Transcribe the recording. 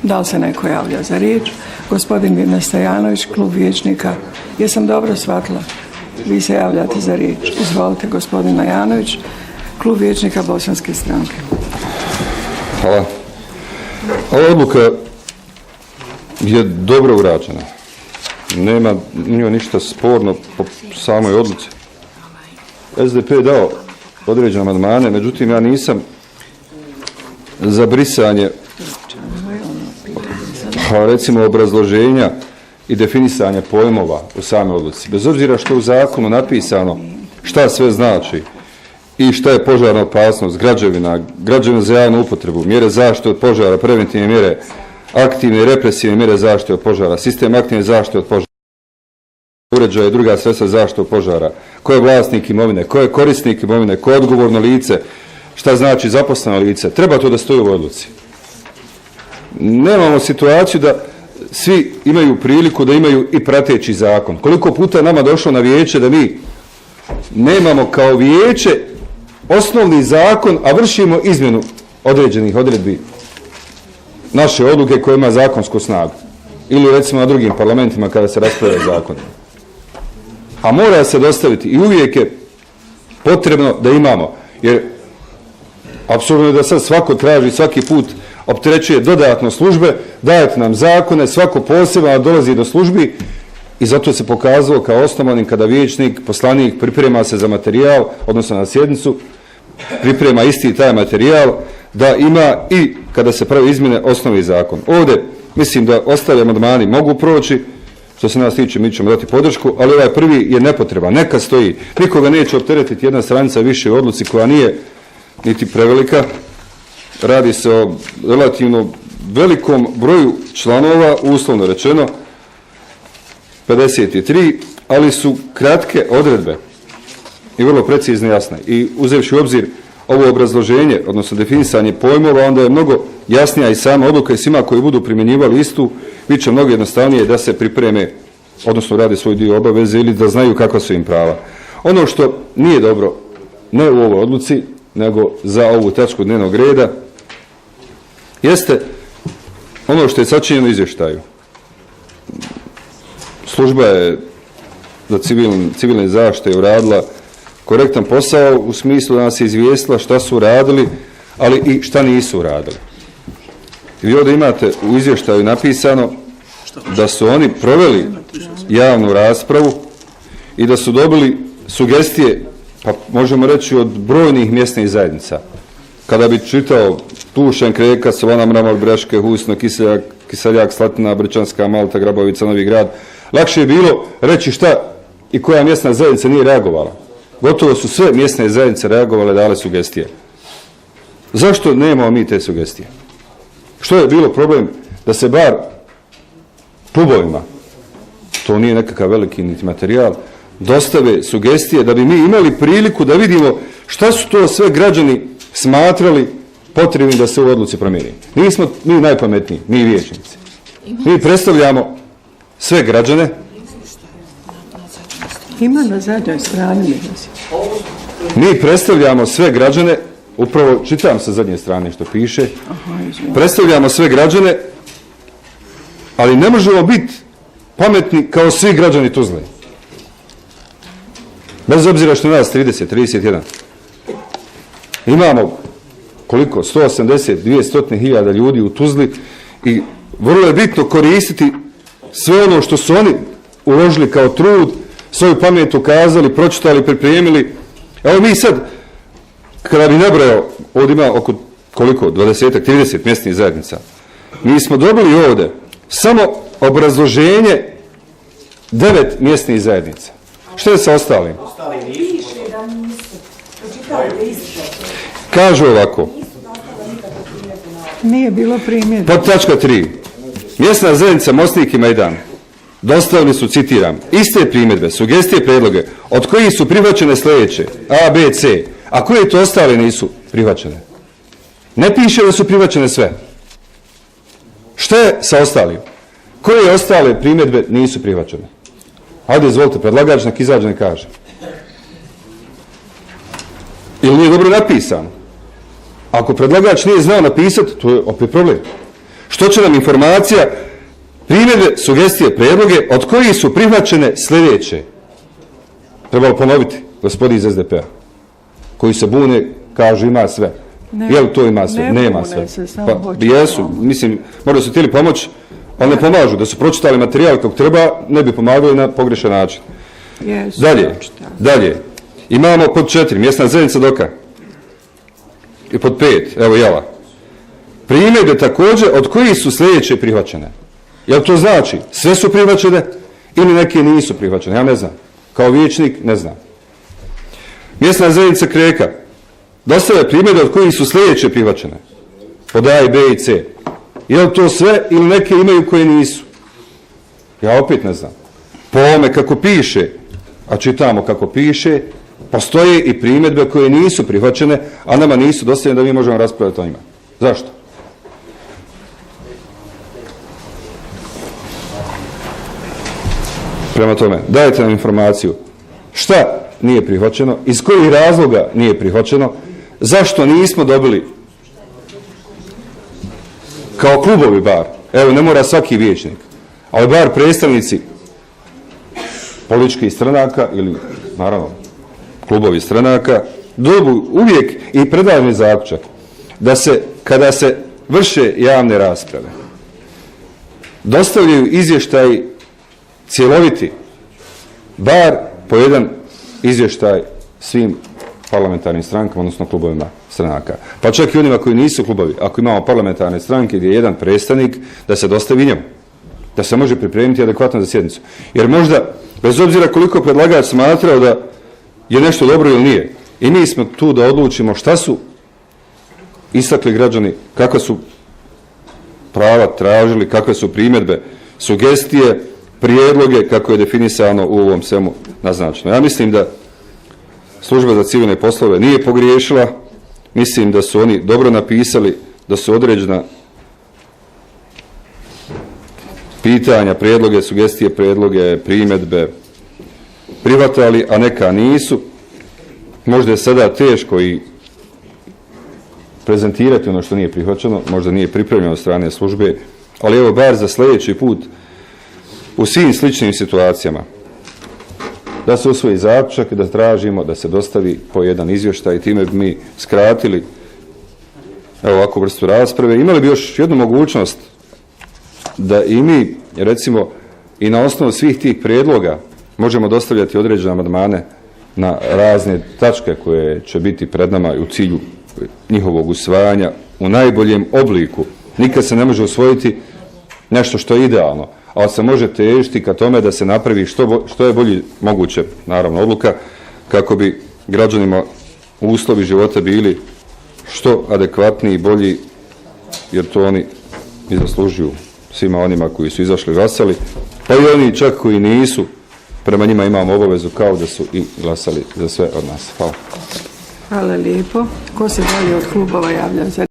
Da li se neko javlja za riječ? Gospodin Mirna Stajanović, klub vijećnika. Jesam dobro shvatila? Vi se javljate za riječ. Izvolite, gospodin Najanović, klub vijećnika Bosanske stranke. Hvala. Ova odluka je dobro urađena. Nema ništa sporno po samoj odluci. SDP je dao određene amandmane, međutim ja nisam za brisanje recimo obrazloženja i definisanja pojmova u samoj odluci. Bez obzira što u zakonu napisano šta sve znači i šta je požarna opasnost, građevina za javnu upotrebu, mjere zaštite od požara, preventivne mjere, aktivne i represivne mjere zaštite od požara, sistem aktivne zaštite od požara, uređaje i druga sredstva zaštite od požara, ko je vlasnik imovine, ko je korisnik imovine, ko je odgovorno lice, šta znači zaposleno lice. Treba to da stoji u odluci. Nemamo situaciju da svi imaju priliku da imaju i prateći zakon. Koliko puta je nama došlo na vijeće da mi nemamo kao vijeće osnovni zakon, a vršimo izmjenu određenih odredbi naše odluke koje ima zakonsku snagu. Ili recimo na drugim parlamentima kada se raspravlja zakon. A mora se dostaviti i uvijek je potrebno da imamo. Jer apsolutno je da sad svako traži, svaki put opterećuje dodatno službe, dajete nam zakone, svako posebno dolazi do službi i zato se pokazalo kao osnovanim kada vijećnik, poslanik priprema se za materijal, odnosno na sjednicu, priprema isti taj materijal, da ima i kada se pravi izmjene osnovi zakon. Ovdje mislim da ostali amandmani mogu proći, što se nas tiče mi ćemo dati podršku, ali ovaj prvi je nepotreban, neka stoji, nikoga neće opteretiti jedna stranica više u odluci koja nije niti prevelika. Radi se o relativno velikom broju članova, uslovno rečeno 53, ali su kratke odredbe i vrlo precizne i jasne. I uzevši u obzir ovo obrazloženje, odnosno definisanje pojmova, onda je mnogo jasnija i sama odluka i svima koji budu primjenjivali istu, bit će mnogo jednostavnije da se pripreme, odnosno rade svoj dio obaveze ili da znaju kakva su im prava. Ono što nije dobro, ne u ovoj odluci, nego za ovu tačku dnevnog reda, jeste ono što je sačinjeno u izvještaju. Služba je za civilne zaštite uradila korektan posao u smislu da nas je izvijestila šta su radili, ali i šta nisu radili. Vi ovdje imate u izvještaju napisano da su oni proveli javnu raspravu i da su dobili sugestije, pa možemo reći od brojnih mjesnih zajednica. Kada bi čitao Tušan, Kreka, Solana, Mramor, Braške, Husno, Kiseljak, Slatina, Brčanska, Malta, Grabovica, Novi Grad, lakše je bilo reći šta i koja mjesna zajednica nije reagovala. Gotovo su sve mjesne zajednice reagovale, dale sugestije. Zašto nemamo mi te sugestije? Što je bilo problem da se bar klubovima, to nije nekakav veliki niti materijal, dostave sugestije da bi mi imali priliku da vidimo šta su to sve građani smatrali potrebnim da se u odluci promijeni. Nismo mi najpametniji, mi vijećnici. Mi predstavljamo sve građane. Ima na zadnjoj strani. Mi predstavljamo sve građane, upravo čitam sa zadnje strane što piše, predstavljamo sve građane, ali ne možemo biti pametni kao svi građani Tuzle. Bez obzira što nas 30, 31. Imamo koliko? 180, 200.000 ljudi u Tuzli i vrlo je bitno koristiti sve ono što su oni uložili kao trud, svoju pamet ukazali, pročitali, pripremili. Evo mi sad, kada bi nabrojao, ovdje ima oko koliko? 20, 30 mjesnih zajednica. Mi smo dobili ovdje samo obrazloženje 9 mjesnih zajednica. Što je sa ostalim? Kažu ovako. Nije bilo primjedbe. Pod tačka 3. Mjesna zajednica Mosnik i Majdan dostavili su, citiram, iste primjedbe, sugestije, predloge, od kojih su prihvaćene sljedeće, A, B, C, a koje to ostale nisu prihvaćene. Ne piše da su prihvaćene sve. Što je sa ostalim? Koje ostale primjedbe nisu prihvaćene? Ajde, izvolite, predlagač nek izađe ne kaže. Ili nije dobro napisano? Ako predlagač nije znao napisati, to je opet problem. Što će nam informacija, primjedbe, sugestije, prijedloge od kojih su prihvaćene sljedeće? Trebalo ponoviti, gospodi iz SDP-a, koji se bune, kažu ima sve. Je li to ima sve? Nema sve. Pa jesu, mislim, možda su htjeli pomoći, ali ne pomažu. Da su pročitali materijal kako treba, ne bi pomagali na pogrešan način. Dalje. Imamo pod 4, mjesna zajednica Doka. I pod 5, evo Jela. Primjedbe također od kojih su sljedeće prihvaćene. Jel to znači sve su prihvaćene ili neke nisu prihvaćene? Ja ne znam. Kao vijećnik ne znam. Mjesna zajednica Kreka. Dostavlja primjedbe od kojih su sljedeće prihvaćene. Pod A i B i C. Jel to sve ili neke imaju koje nisu? Ja opet ne znam. Po ovome kako piše, a čitamo kako piše, postoje i primjedbe koje nisu prihvaćene, a nama nisu dostavljene da mi možemo raspravljati o njima. Zašto? Prema tome, dajte nam informaciju šta nije prihvaćeno, iz kojih razloga nije prihvaćeno, zašto nismo dobili kao klubovi bar, evo ne mora svaki vijećnik, ali bar predstavnici političkih stranaka ili naravno klubovi stranaka, dobu uvijek i predlažem zaključak da se kada se vrše javne rasprave dostavljaju izvještaj cjeloviti, bar po jedan izvještaj svim parlamentarnim strankama, odnosno klubovima stranaka. Pa čak i onima koji nisu klubovi, ako imamo parlamentarne stranke gdje je jedan predstavnik, da se dostavi njemu, da se može pripremiti adekvatno za sjednicu. Jer možda, bez obzira koliko predlagač smatrao da je nešto dobro ili nije, i mi smo tu da odlučimo šta su istakli građani, kakva su prava tražili, kakve su primjedbe, sugestije, prijedloge, kako je definisano u ovom svemu naznačeno. Ja mislim da Služba za civilne poslove nije pogriješila, mislim da su oni dobro napisali, da su određena pitanja, prijedloge, sugestije, prijedloge, primjedbe prihvatali, a neka nisu. Možda je sada teško i prezentirati ono što nije prihvaćeno, možda nije pripremljeno od strane službe, ali evo bar za sljedeći put u svim sličnim situacijama da se usvoji zaključak i da tražimo da se dostavi po jedan izvještaj i time bi mi skratili evo ovakvu vrstu rasprave. Imali bi još jednu mogućnost da i mi recimo i na osnovu svih tih prijedloga možemo dostavljati određene amandmane na razne tačke koje će biti pred nama u cilju njihovog usvajanja u najboljem obliku. Nikad se ne može usvojiti nešto što je idealno, ali se može težiti ka tome da se napravi što je bolji moguće, naravno, odluka, kako bi građanima uslovi života bili što adekvatniji i bolji, jer to oni i zaslužuju, svima onima koji su izašli glasali, pa i oni čak koji nisu, prema njima imamo obavezu kao da su i glasali za sve od nas. Hvala. Hvala lijepo. Ko se dalje od klubova javlja za